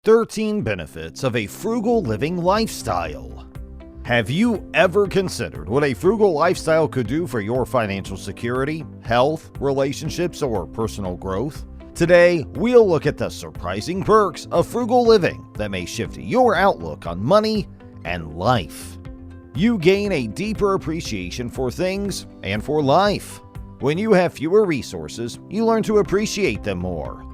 13 Benefits of a Frugal Living Lifestyle. Have you ever considered what a frugal lifestyle could do for your financial security, health, relationships, or personal growth? Today, we'll look at the surprising perks of frugal living that may shift your outlook on money and life. You gain a deeper appreciation for things and for life. When you have fewer resources, you learn to appreciate them more.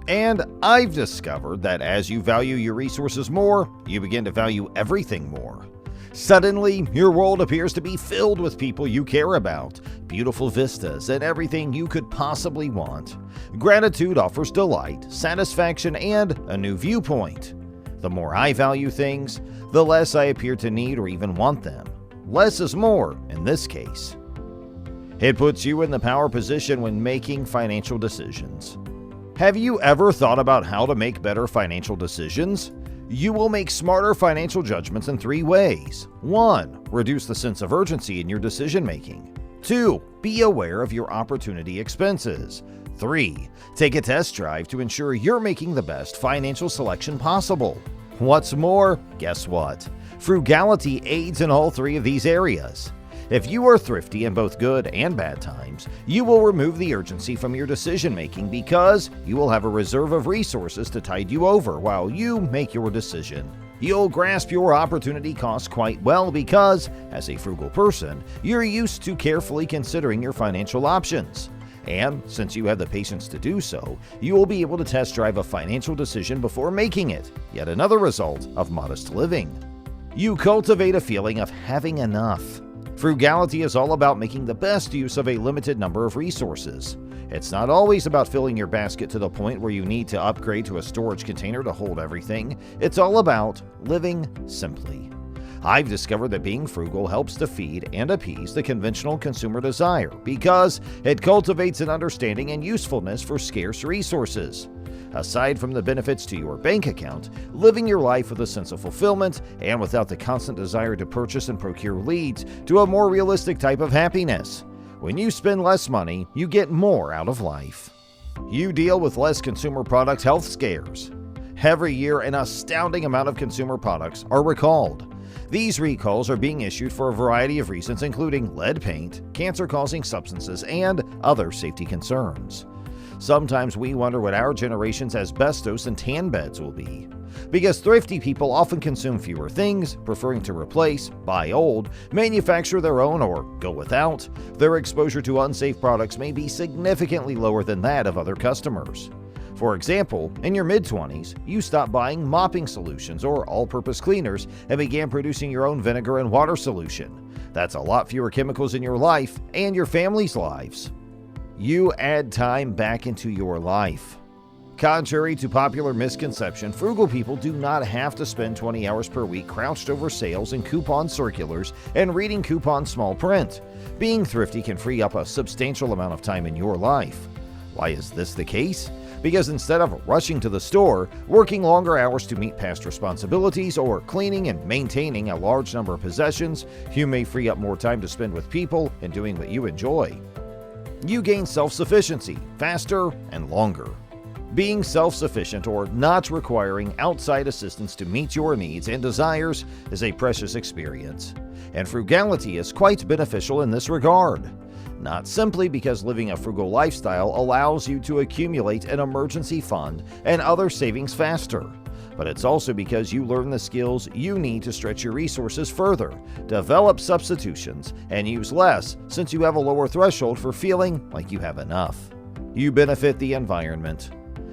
And I've discovered that as you value your resources more, you begin to value everything more. Suddenly, your world appears to be filled with people you care about, beautiful vistas, and everything you could possibly want. Gratitude offers delight, satisfaction, and a new viewpoint. The more I value things, the less I appear to need or even want them. Less is more in this case. It puts you in the power position when making financial decisions. Have you ever thought about how to make better financial decisions? You will make smarter financial judgments in 3 ways. 1. Reduce the sense of urgency in your decision-making. 2. Be aware of your opportunity expenses. 3. Take a test drive to ensure you're making the best financial selection possible. What's more, guess what? Frugality aids in all 3 of these areas. If you are thrifty in both good and bad times, you will remove the urgency from your decision-making because you will have a reserve of resources to tide you over while you make your decision. You'll grasp your opportunity cost quite well because, as a frugal person, you're used to carefully considering your financial options. And since you have the patience to do so, you will be able to test drive a financial decision before making it, yet another result of modest living. You cultivate a feeling of having enough. Frugality is all about making the best use of a limited number of resources. It's not always about filling your basket to the point where you need to upgrade to a storage container to hold everything. It's all about living simply. I've discovered that being frugal helps to feed and appease the conventional consumer desire because it cultivates an understanding and usefulness for scarce resources. Aside from the benefits to your bank account, living your life with a sense of fulfillment and without the constant desire to purchase and procure leads to a more realistic type of happiness. When you spend less money, you get more out of life. You deal with less consumer product health scares. Every year, an astounding amount of consumer products are recalled. These recalls are being issued for a variety of reasons, including lead paint, cancer-causing substances, and other safety concerns. Sometimes we wonder what our generation's asbestos and tan beds will be. Because thrifty people often consume fewer things, preferring to replace, buy old, manufacture their own, or go without, their exposure to unsafe products may be significantly lower than that of other customers. For example, in your mid-20s, you stopped buying mopping solutions or all-purpose cleaners and began producing your own vinegar and water solution. That's a lot fewer chemicals in your life and your family's lives. You add time back into your life. Contrary to popular misconception, frugal people do not have to spend 20 hours per week crouched over sales and coupon circulars and reading coupon small print. Being thrifty can free up a substantial amount of time in your life. Why is this the case? Because instead of rushing to the store, working longer hours to meet past responsibilities, or cleaning and maintaining a large number of possessions, you may free up more time to spend with people and doing what you enjoy. You gain self-sufficiency faster and longer. Being self-sufficient or not requiring outside assistance to meet your needs and desires is a precious experience, and frugality is quite beneficial in this regard. Not simply because living a frugal lifestyle allows you to accumulate an emergency fund and other savings faster, but it's also because you learn the skills you need to stretch your resources further, develop substitutions, and use less since you have a lower threshold for feeling like you have enough. You benefit the environment.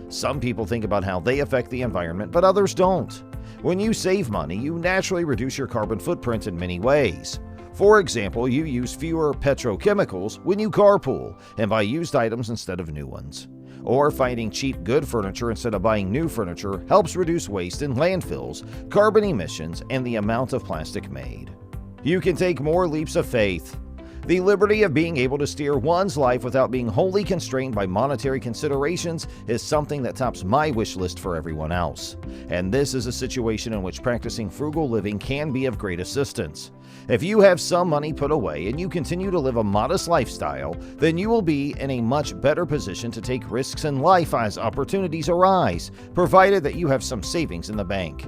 Some people think about how they affect the environment, but others don't. When you save money, you naturally reduce your carbon footprint in many ways. For example, you use fewer petrochemicals when you carpool and buy used items instead of new ones. Or finding cheap good furniture instead of buying new furniture helps reduce waste in landfills, carbon emissions, and the amount of plastic made. You can take more leaps of faith. The liberty of being able to steer one's life without being wholly constrained by monetary considerations is something that tops my wish list for everyone else. And this is a situation in which practicing frugal living can be of great assistance. If you have some money put away and you continue to live a modest lifestyle, then you will be in a much better position to take risks in life as opportunities arise, provided that you have some savings in the bank.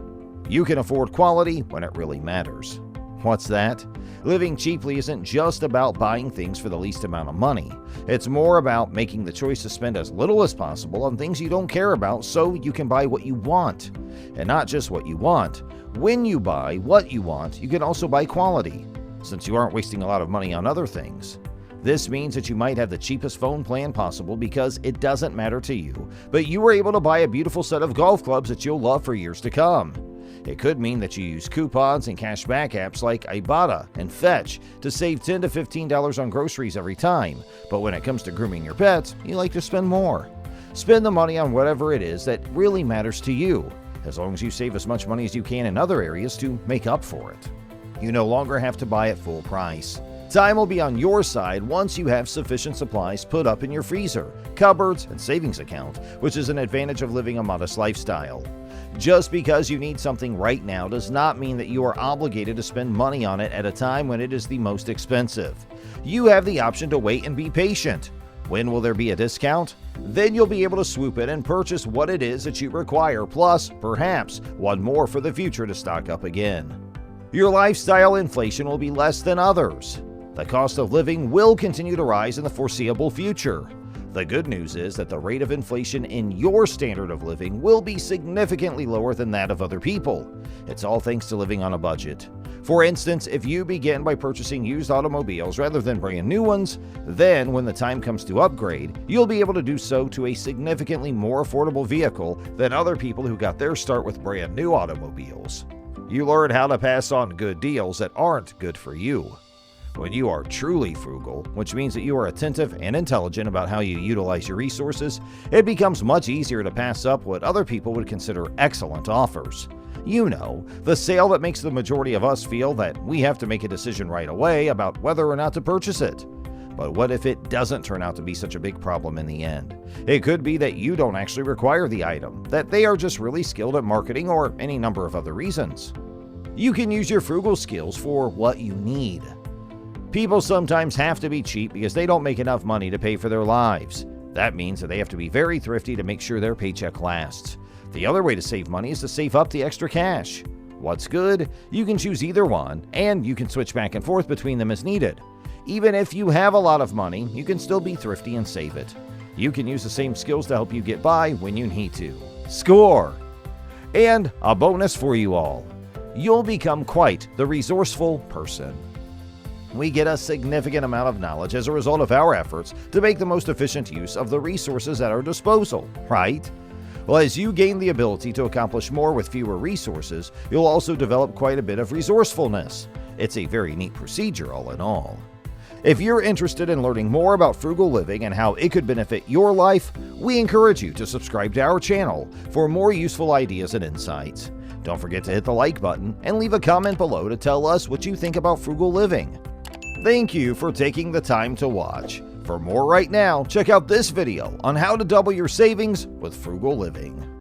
You can afford quality when it really matters. What's that? Living cheaply isn't just about buying things for the least amount of money. It's more about making the choice to spend as little as possible on things you don't care about so you can buy what you want. And not just what you want. When you buy what you want, you can also buy quality, since you aren't wasting a lot of money on other things. This means that you might have the cheapest phone plan possible because it doesn't matter to you, but you were able to buy a beautiful set of golf clubs that you'll love for years to come. It could mean that you use coupons and cashback apps like Ibotta and Fetch to save $10 to $15 on groceries every time, but when it comes to grooming your pets, you like to spend more. Spend the money on whatever it is that really matters to you, as long as you save as much money as you can in other areas to make up for it. You no longer have to buy at full price. Time will be on your side once you have sufficient supplies put up in your freezer, cupboards, and savings account, which is an advantage of living a modest lifestyle. Just because you need something right now does not mean that you are obligated to spend money on it at a time when it is the most expensive. You have the option to wait and be patient. When will there be a discount? Then you'll be able to swoop in and purchase what it is that you require, plus, perhaps, one more for the future to stock up again. Your lifestyle inflation will be less than others. The cost of living will continue to rise in the foreseeable future. The good news is that the rate of inflation in your standard of living will be significantly lower than that of other people. It's all thanks to living on a budget. For instance, if you begin by purchasing used automobiles rather than brand new ones, then when the time comes to upgrade, you'll be able to do so to a significantly more affordable vehicle than other people who got their start with brand new automobiles. You learn how to pass on good deals that aren't good for you. When you are truly frugal, which means that you are attentive and intelligent about how you utilize your resources, it becomes much easier to pass up what other people would consider excellent offers. You know, the sale that makes the majority of us feel that we have to make a decision right away about whether or not to purchase it. But what if it doesn't turn out to be such a big problem in the end? It could be that you don't actually require the item, that they are just really skilled at marketing, or any number of other reasons. You can use your frugal skills for what you need. People sometimes have to be cheap because they don't make enough money to pay for their lives. That means that they have to be very thrifty to make sure their paycheck lasts. The other way to save money is to save up the extra cash. What's good? You can choose either one, and you can switch back and forth between them as needed. Even if you have a lot of money, you can still be thrifty and save it. You can use the same skills to help you get by when you need to. Score! And a bonus for you all. You'll become quite the resourceful person. We get a significant amount of knowledge as a result of our efforts to make the most efficient use of the resources at our disposal, right? Well, as you gain the ability to accomplish more with fewer resources, you'll also develop quite a bit of resourcefulness. It's a very neat procedure all in all. If you're interested in learning more about frugal living and how it could benefit your life, we encourage you to subscribe to our channel for more useful ideas and insights. Don't forget to hit the like button and leave a comment below to tell us what you think about frugal living. Thank you for taking the time to watch. For more right now, check out this video on how to double your savings with frugal living.